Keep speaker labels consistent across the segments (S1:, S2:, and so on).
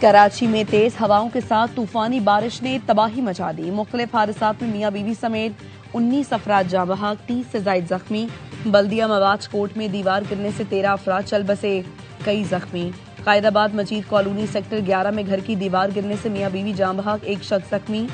S1: कराची में तेज हवाओं के साथ तूफानी बारिश ने तबाही मचा दी। मुख्तलिफ हादसात में मियाँ बीवी समेत 19 अफराद जाँ बहक, 30 से जायद जख्मी। बल्दिया मवाज कोट में दीवार गिरने से 13 अफराद चल बसे, कई जख्मी। कायदाबाद मजीद कॉलोनी सेक्टर 11 में घर की दीवार गिरने से मियाँ बीवी जाँ बहक, एक शख्स जख्मी।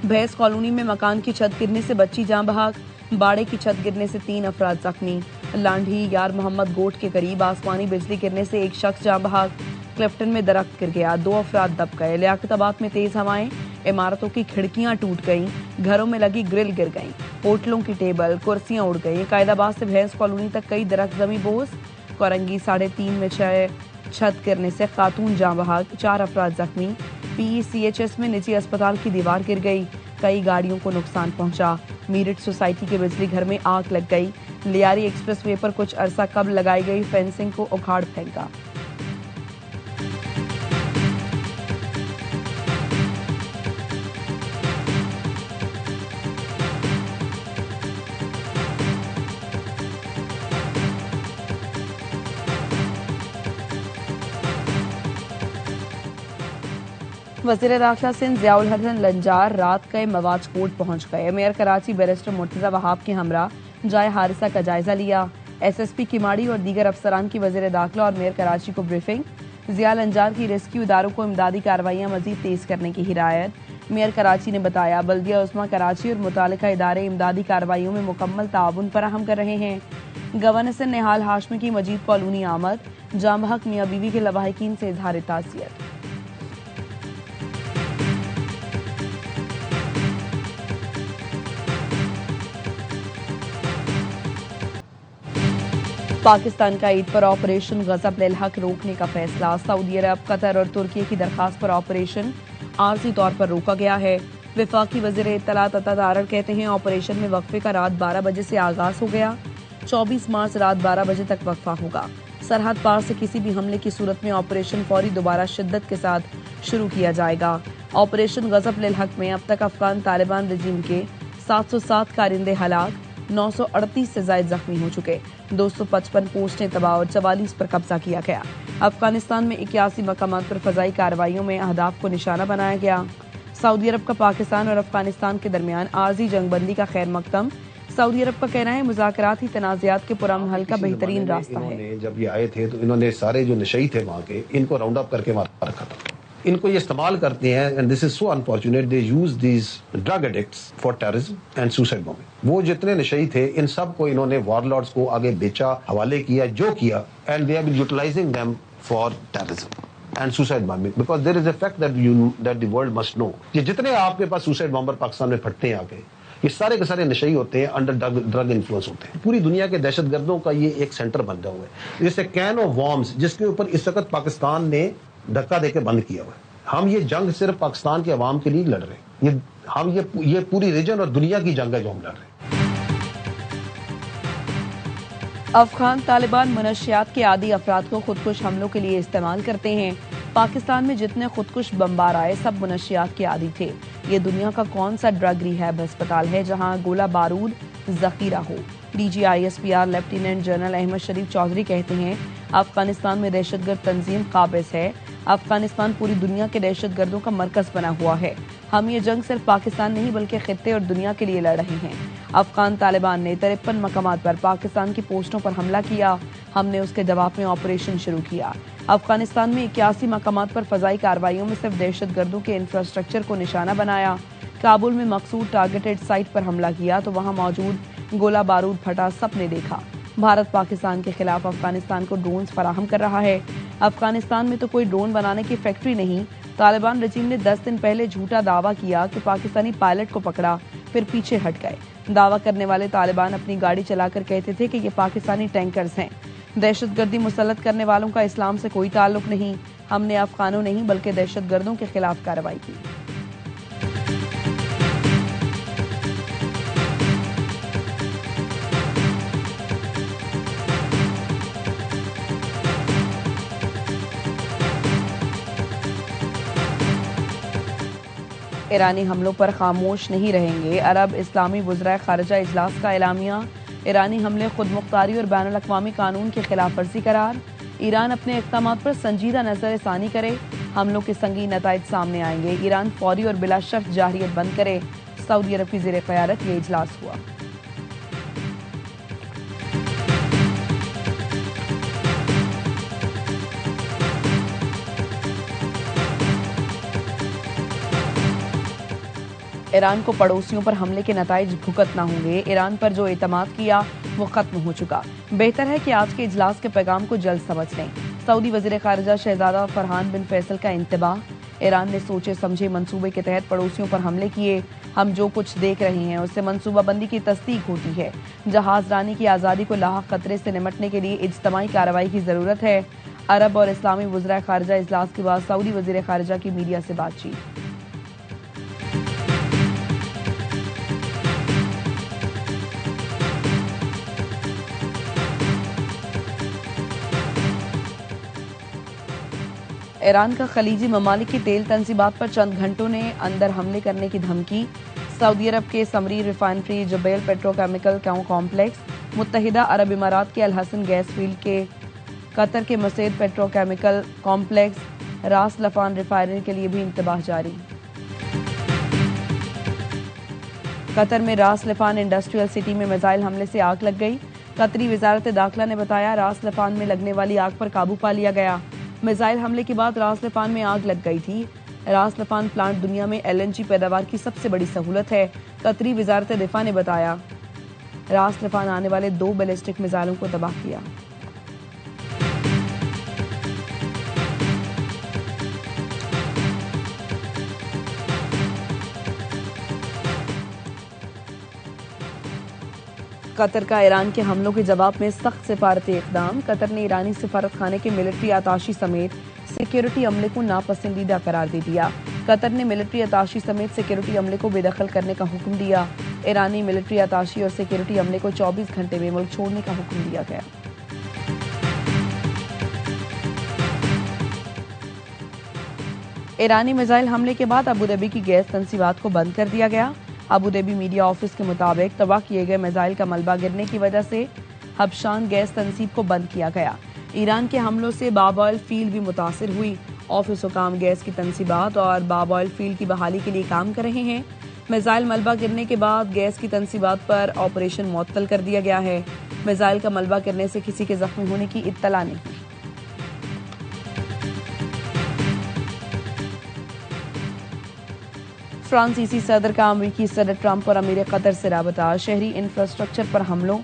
S1: भैंस कॉलोनी में मकान की छत गिरने से बच्ची जाँ बहक, बाड़े की छत गिरने से 3 अफराद जख्मी। लांढी यार मोहम्मद गोट के करीब आसमानी बिजली गिरने से एक शख्स जाँ बहक। क्लिफ्टन में दरख्त गिर गया, 2 अफराद दब गए। लियाकताबाद में तेज हवाएं, इमारतों की खिड़कियां टूट गईं, घरों में लगी ग्रिल गिर गईं, होटलों की टेबल कुर्सियां उड़ गईं। कायदाबाद से भैंस कॉलोनी तक कई दरख्त जमी बोझ। कोरंगी 3.5 में 6 छत गिरने से खातून जाँ बहक, 4 अफराद जख्मी। PECHS में निजी अस्पताल की दीवार गिर गई, कई गाड़ियों को नुकसान पहुंचा। मीरठ सोसाइटी के बिजली घर में आग लग गई। लियारी एक्सप्रेस वे पर कुछ अरसा कब्ल लगाई गई फेंसिंग को उखाड़ फेंका। वज़ीर दाखिला सिंध ज़ियाउल हसन लंजार रात के मवाज कोट पहुंच गए। मेयर कराची बैरिस्टर मुर्तज़ा वहाब के हमरा जाए हादसा का जायजा लिया। SSP किमाड़ी और दीगर अफसरान की वज़ीर दाखिला और मेयर कराची को ब्रीफिंग। ज़िया लंजार की रेस्क्यू इदारों को इमदादी कार्रवाइयाँ मजीद तेज करने की हिदायत। मेयर कराची ने बताया, बल्दिया उस्मा कराची और मुतालिका इदारे इमदादी कार्रवाइयों में मुकम्मल ताउन फराहम कर रहे हैं। गवर्नर से निहाल हाशमी की मजीद कॉलोनी आमद, जाँ बहक मियाँ बीवी के लवाहिकीन से इजहार ताज़ियत। पाकिस्तान का ईद पर ऑपरेशन गजब लिल हक रोकने का फैसला। सऊदी अरब, कतर और तुर्की की दरखास्त पर ऑपरेशन आर्जी तौर पर रोका गया है। वफाकी वज़ीर इत्तलात अता दारर कहते हैं, ऑपरेशन में वक्फे का रात 12 बजे से आगाज हो गया। 24 मार्च रात 12 बजे तक वक्फा होगा। सरहद पार से किसी भी हमले की सूरत में ऑपरेशन फौरी दोबारा शिद्दत के साथ शुरू किया जाएगा। ऑपरेशन गजब लिल हक में अब तक अफगान तालिबान रजीम के 707 कारिंदे हलाक, 938 से जायद जख्मी हो चुके, 255 पोस्टें तबाह और 44 पर कब्जा किया गया। अफगानिस्तान में 81 मकामात पर फजाई कार्रवाइयों में अहदाफ को निशाना बनाया गया। सऊदी अरब का पाकिस्तान और अफगानिस्तान के दरमियान आर्जी जंगबंदी का खैर मकदम। सऊदी अरब का कहना है, मुज़ाकरात ही तनाज़ात के पुरअमन हल का बेहतरीन रास्ता है।
S2: जब ये आए थे तो इन्होंने सारे जो नशई थे वहाँ के, इनको राउंड अप करके मार रखा था। इनको ये इस्तेमाल करते हैं, and this is so unfortunate, they use these drug addicts for terrorism and suicide bombing. वो जितने नशई थे, इन सब को इन्होंने वॉरलॉर्ड्स को आगे बेचा, हवाले किया, जो किया, and they have been utilising them for terrorism and suicide bombing, because there is a fact that the world must know कि जितने आपके पास सुसाइड बॉम्बर पाकिस्तान में फटते हैं आके, ये सारे के सारे नशई होते हैं, अंडर ड्रग इन्फ्लुएंस होते हैं। पूरी दुनिया के दहशतगर्दों का ये एक सेंटर बन गया हुआ है, जैसे कैन ऑफ वॉर्म्स, जिसके ऊपर इस वक्त पाकिस्तान ने धक्का देकर बंद किया हुआ है। हम ये जंग सिर्फ पाकिस्तान के अवाम के लिए लड़ रहे हैं, ये पूरी रीजन और दुनिया की जंग है जो हम लड़ रहे हैं।
S1: अफगान तालिबान मनशियात के आदी अफराद को खुदकुश हमलों के लिए इस्तेमाल करते हैं। पाकिस्तान में जितने खुदकुश बमबार आए सब मनशियात के आदी थे। ये दुनिया का कौन सा ड्रग रिहैब अस्पताल है जहां गोला बारूद जखीरा हो। DG ISPR lieutenant general Ahmed Sharif Chaudhry कहते हैं, अफगानिस्तान में दहशतगर्द तंजीम काबिज है। अफगानिस्तान पूरी दुनिया के दहशतगर्दों का मरकज बना हुआ है। हम ये जंग सिर्फ पाकिस्तान नहीं बल्कि खित्ते और दुनिया के लिए लड़ रहे हैं। अफगान तालिबान ने 53 मकामात पर पाकिस्तान की पोस्टों पर हमला किया, हमने उसके जवाब में ऑपरेशन शुरू किया। अफगानिस्तान में 81 मकामात पर फजाई कार्रवाइयों में सिर्फ दहशतगर्दों के इंफ्रास्ट्रक्चर को निशाना बनाया। काबुल में मकसूद टारगेटेड साइट पर हमला किया तो वहां मौजूद गोला बारूद फटा, सबने देखा। भारत पाकिस्तान के खिलाफ अफगानिस्तान को ड्रोन फराहम कर रहा है। अफगानिस्तान में तो कोई ड्रोन बनाने की फैक्ट्री नहीं। तालिबान रजीम ने 10 दिन पहले झूठा दावा किया कि पाकिस्तानी पायलट को पकड़ा, फिर पीछे हट गए। दावा करने वाले तालिबान अपनी गाड़ी चलाकर कहते थे कि ये पाकिस्तानी टैंकर्स हैं। दहशतगर्दी मुसल्लत करने वालों का इस्लाम से कोई ताल्लुक नहीं। हमने अफगानों नहीं बल्कि दहशतगर्दों के खिलाफ कार्रवाई की। ईरानी हमलों पर खामोश नहीं रहेंगे। अरब इस्लामी वज़राए खारजा इजलास का एलामिया। ईरानी हमले खुद मुख्तारी और बैनुल अक़वामी कानून की खिलाफ वर्जी करार। ईरान अपने इक़दामात पर संजीदा नज़र सानी करे। हमलों के संगीन नताइज सामने आएंगे। ईरान फौरी और बिला शर्त जारहियत बंद करे। सऊदी अरब की ज़ेरे क़यादत ये इजलास हुआ। ईरान को पड़ोसियों पर हमले के नताइज भुगतना होंगे। ईरान पर जो एतमाद किया वो खत्म हो चुका। बेहतर है कि आज के इजलास के पैगाम को जल्द समझ लें। सऊदी वज़ीर ख़ारिजा शहजादा फरहान बिन फैसल का इंतबाह। ईरान ने सोचे समझे मंसूबे के तहत पड़ोसियों पर हमले किए। हम जो कुछ देख रहे हैं उससे मंसूबाबंदी की तस्दीक होती है। जहाज रानी की आज़ादी को लाहक खतरे से निमटने के लिए इज्तमाई कार्रवाई की ज़रूरत है। अरब और इस्लामी वज़राए ख़ारिजा इजलास के बाद सऊदी वज़ीर ख़ारिजा की मीडिया से बातचीत। ईरान का खलीजी ममालिक की तेल तंसीबात पर चंद घंटों ने अंदर हमले करने की धमकी। सऊदी अरब के समरी रिफाइनरी जुबैल पेट्रोकेमिकल कॉम्प्लेक्स, मुत्तहिदा अरब इमारात के अल हसन गैस फील्ड के, कतर के मसेद पेट्रोकेमिकल कॉम्प्लेक्स, रास लफान रिफाइनरी के लिए भी इंतबाह जारी। कतर में रास लफान इंडस्ट्रियल सिटी में मिसाइल हमले से आग लग गई। कतरी वजारत दाखिला ने बताया रास लफान में लगने वाली आग पर काबू पा लिया गया। मिसाइल हमले के बाद रास लफान में आग लग गई थी। रास लफान प्लांट दुनिया में LNG पैदावार की सबसे बड़ी सहूलत है। कतरी वजारत दिफा ने बताया रास लफान आने वाले 2 बैलिस्टिक मिसाइलों को तबाह किया। कतर का ईरान के हमलों के जवाब में सख्त सिफारती इक़दाम। कतर ने ईरानी सिफारत खाने के मिलिट्री अताशी समेत सिक्योरिटी अमले को नापसंदीदा करार दे दिया। कतर ने मिलिट्री अताशी समेत सिक्योरिटी अमले को बेदखल करने का हुक्म दिया। ईरानी मिलिट्री अताशी और सिक्योरिटी अमले को 24 घंटे में मुल्क छोड़ने का हुक्म दिया गया। ईरानी मिसाइल हमले के बाद अबू धाबी की गैस तंसीबात को बंद कर दिया गया। अबू धाबी मीडिया ऑफिस के मुताबिक तबाह किए गए मिसाइल का मलबा गिरने की वजह से हबशान गैस तंसीब को बंद किया गया। ईरान के हमलों से बाब ऑयल फील्ड भी मुतासिर हुई। ऑफिस हुकाम गैस की तंसीबात और बाब ऑयल फील्ड की बहाली के लिए काम कर रहे हैं। मिसाइल मलबा गिरने के बाद गैस की तंसीबात पर ऑपरेशन मुअत्तल कर दिया गया है। मिसाइल का मलबा गिरने से किसी के जख्मी होने की इत्तला नहीं। फ्रांसीसी सदर का अमरीकी सदर ट्रंप और अमीर कतर से राबता। शहरी इंफ्रास्ट्रक्चर पर हमलों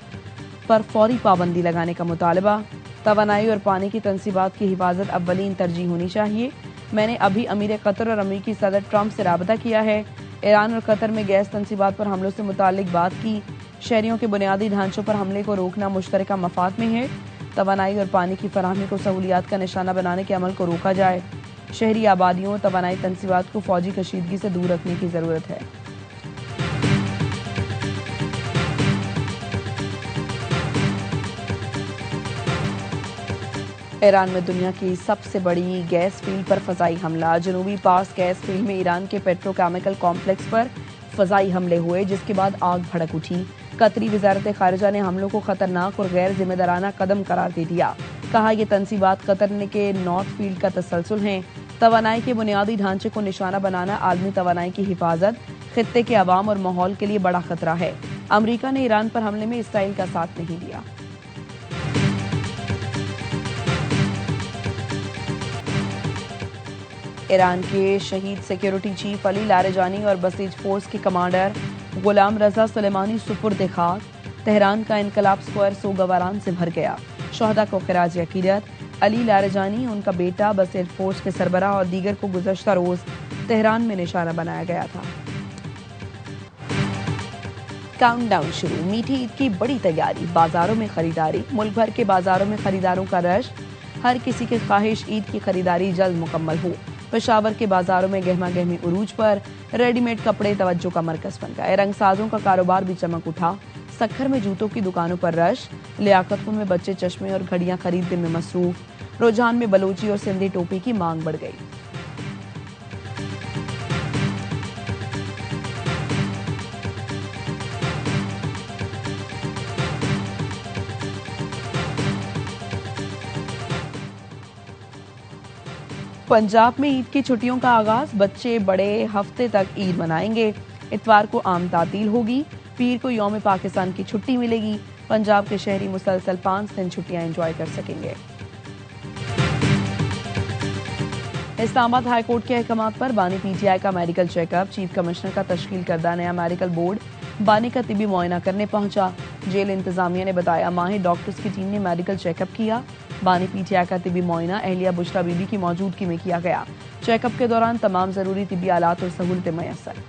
S1: पर फौरी पाबंदी लगाने का मुतालबा। तवानाई और पानी की तंसीबात की हिफाजत अव्वलीन तरजीह होनी चाहिए। मैंने अभी अमीर कतर और अमरीकी सदर ट्रंप से राबता किया है। ईरान और कतर में गैस तंसीबात पर हमलों से मुतालिक बात की। शहरियों के बुनियादी ढांचों पर हमले को रोकना मुश्तरका मफाद में है। तवानाई और पानी की फराहमी को सहूलियात का निशाना बनाने के अमल को रोका जाए। शहरी आबादियों तवानाई तंसीबात को फौजी कशीदगी से दूर रखने की जरूरत है। ईरान में दुनिया की सबसे बड़ी गैस फील्ड पर फजाई हमला। जनूबी पार्स गैस फील्ड में ईरान के पेट्रोकेमिकल कॉम्प्लेक्स पर फजाई हमले हुए, जिसके बाद आग भड़क उठी। कतरी वजारत खारिजा ने हमलों को खतरनाक और गैर जिम्मेदाराना कदम करार दे दिया। कहा यह तंसीबात कतर के नॉर्थ फील्ड का तसलसल है। तवानाई के बुनियादी ढांचे को निशाना बनाना आलमी तवानाई की हिफाजत, खित्ते के अवाम और माहौल के लिए बड़ा खतरा है। अमरीका ने ईरान पर हमले में इसराइल का साथ नहीं दिया। ईरान के शहीद सिक्योरिटी चीफ अली लारेजानी और बसीज फोर्स के कमांडर गुलाम रजा सुलेमानी सुपुर्द खाक। तेहरान का इनकलाब स्क्वायर सोगवारान से भर गया। शहदा को खिराज अकीदत। अली लारेजानी, उनका बेटा, बसीज फोर्स के सरबराह और दीगर को गुज़श्ता रोज तेहरान में निशाना बनाया गया था। काउंटडाउन शुरू। मीठी ईद की बड़ी तैयारी। बाजारों में खरीदारी। मुल्क भर के बाजारों में खरीदारों का रश। हर किसी की ख्वाहिश ईद की खरीदारी जल्द मुकम्मल हो। पेशावर के बाजारों में गहमा गहमी उरूज पर। रेडीमेड कपड़े तवज्जो का मरकज बन गए। रंगसाजों का कारोबार भी चमक उठा। सक्खर में जूतों की दुकानों पर रश। लियाकतपुर में बच्चे चश्मे और घड़ियां खरीदने में मसरूफ। रुझान में बलोची और सिंधी टोपी की मांग बढ़ गई। पंजाब में ईद की छुट्टियों का आगाज, बच्चे बड़े हफ्ते तक ईद मनाएंगे। इतवार को आम तातील होगी, पीर को यौम पाकिस्तान की छुट्टी मिलेगी। पंजाब के शहरी मुसलसल 5 दिन छुट्टियां एंजॉय कर सकेंगे। इस्लामाबाद हाईकोर्ट के अहकामात पर बानी पीटीआई का मेडिकल चेकअप, चीफ कमिश्नर का तश्कील करदा नया मेडिकल बोर्ड बानी का तिबी मुआयना करने पहुंचा। जेल इंतजामिया ने बताया माहिर डॉक्टर्स की टीम ने मेडिकल चेकअप किया। बानी पीटीआई का तिबी मुआयना अहलिया बुशरा बीबी की मौजूदगी में किया गया। चेकअप के दौरान तमाम जरूरी तिबी आलात और सहूलतें मैसर।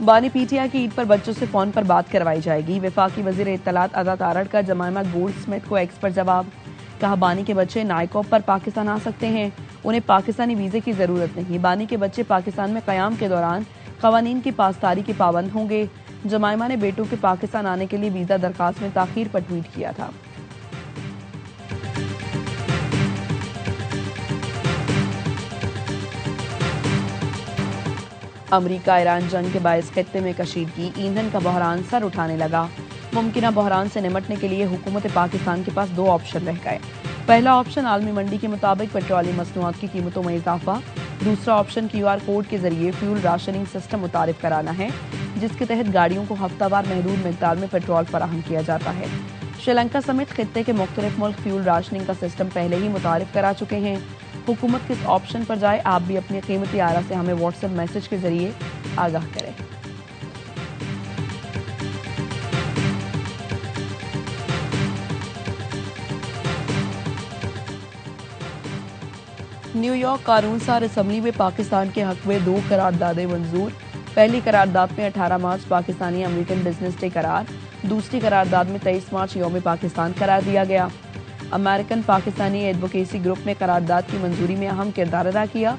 S1: बानी पीटीआई की ईद पर बच्चों से फोन पर बात करवाई जाएगी। वफाकी वजीर इत्तलात अता तारड़ का जमाइमा गोल्ड स्मिथ को एक्स पर जवाब, कहा बानी के बच्चे नाइकॉब पर पाकिस्तान आ सकते हैं, उन्हें पाकिस्तानी वीजे की जरूरत नहीं। बानी के बच्चे पाकिस्तान में कयाम के दौरान कवानीन की पासदारी के पाबंद होंगे। जमाइमा ने बेटों के पाकिस्तान आने के लिए वीजा दरखास्त में ताखीर पर ट्वीट किया था। अमरीका ईरान जंग के बायस खत्ते में कशीदगी, ईंधन का बहरान सर उठाने लगा। मुमकिना बहरान से निमटने के लिए हुकूमत पाकिस्तान के पास 2 ऑप्शन रह गए। पहला ऑप्शन आलमी मंडी के मुताबिक पेट्रोलियम मसनूआत की कीमतों में इजाफा। दूसरा ऑप्शन QR कोड के जरिए फ्यूल राशनिंग सिस्टम मुतारिफ कराना है, जिसके तहत गाड़ियों को हफ्तावार महदूद मिकदार में पेट्रोल फराहम किया जाता है। श्रीलंका समेत खित्ते के मुख्तलिफ मुल्क फ्यूल राशनिंग का सिस्टम पहले ही मुतारिफ करा चुके हैं। हुकूमत किस ऑप्शन पर जाए, आप भी अपनी कीमती आरा से हमें व्हाट्सएप मैसेज के जरिए आगाह करें। न्यूयॉर्क कानून सार असम्बली में पाकिस्तान के हक में 2 करारदादें मंजूर। पहली करारदाद में 18 मार्च पाकिस्तानी अमेरिकन बिजनेस डे करार, दूसरी करारदाद में 23 मार्च यौम पाकिस्तान करार दिया गया। अमेरिकन पाकिस्तानी एडवोकेसी ग्रुप ने करारदाद की मंजूरी में अहम किरदार अदा किया।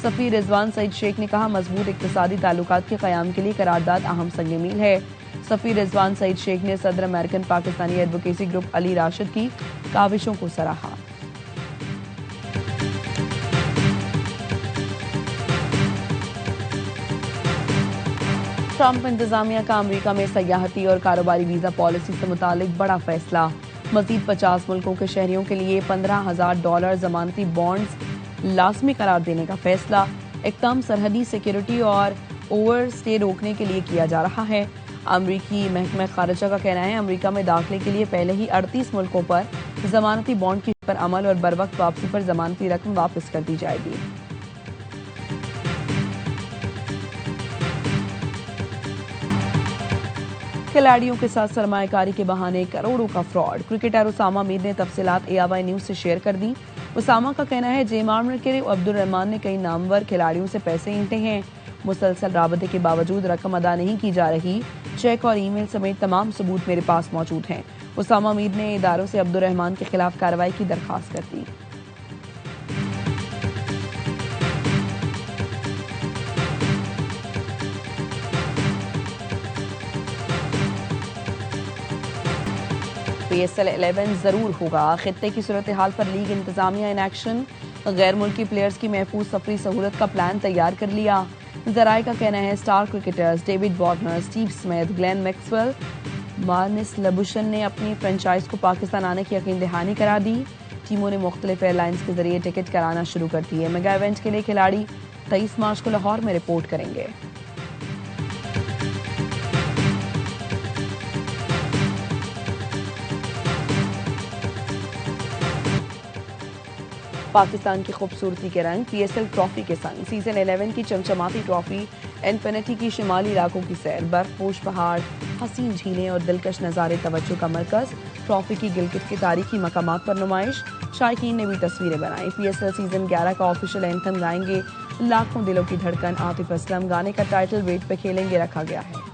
S1: सफीर रिजवान सईद शेख ने कहा मजबूत इक्तिसादी ताल्लुकात के क़याम के लिए करारदाद अहम संग मील है। सफीर रिजवान सईद शेख ने सदर American Pakistani advocacy group Ali Rashid की काविशों को सराहा। ट्रंप इंतजामिया का अमेरिका में सयाहती और कारोबारी वीजा पॉलिसी से मुतालिक बड़ा फैसला। मजीद 50 मुल्कों के शहरियों के लिए $15,000 जमानती बॉन्ड्स लाजमी करार देने का फैसला। इक़दाम सरहदी सिक्योरिटी और ओवरस्टे रोकने के लिए किया जा रहा है। अमरीकी महकमा खारिजा का कहना है अमरीका में दाखिले के लिए पहले ही 38 मुल्कों पर जमानती बॉन्ड की पर अमल और बरवक्त वापसी पर जमानती रकम वापस कर दी जाएगी। खिलाड़ियों के साथ सरमायाकारी के बहाने करोड़ों का फ्रॉड। क्रिकेटर उसामा मीर ने तफसीलात AIY न्यूज से शेयर कर दी। उसामा का कहना है जेम आर्मर के अब्दुल रहमान ने कई नामवर खिलाड़ियों से पैसे इंटे हैं। मुसलसल राबते के बावजूद रकम अदा नहीं की जा रही। चेक और ईमेल समेत तमाम सबूत मेरे पास मौजूद हैं। उसामा मीर ने इदारों से अब्दुल रहमान के खिलाफ कार्रवाई की दरखास्त कर दी। PSL 11 जरूर होगा। खित्ते की सूरत हाल पर लीग इंतजामिया इन एक्शन। गैर मुल्की प्लेयर्स की महफूज सफरी सहूलत का प्लान तैयार कर लिया। जराए का कहना है star cricketers David Warner, Steve Smith, Glenn Maxwell, Marnus Labuschagne ने अपनी फ्रेंचाइज को पाकिस्तान आने की यकीन दहानी करा दी। टीमों ने मुख्तलिफ एयरलाइंस के जरिए टिकट कराना शुरू कर दिए। मेगा इवेंट के लिए खिलाड़ी 23 मार्च को लाहौर में रिपोर्ट करेंगे। पाकिस्तान की खूबसूरती के रंग PSL ट्रॉफी के संग। सीजन 11 की चमचमाती ट्रॉफी इन्फिनिटी की शिमाली इलाकों की सैर, बर्फपोश पहाड़, हसीन झीलें और दिलकश नज़ारे तवज्जो का मरकज। ट्रॉफी की गिलगित की तारीखी मकामात पर नुमाइश। शायकीन ने भी तस्वीरें बनाई। PSL सीजन 11 का ऑफिशियल एंथम गाएंगे लाखों दिलों की धड़कन आतिफ असलम। गाने का टाइटल वेट पे खेलेंगे रखा गया है।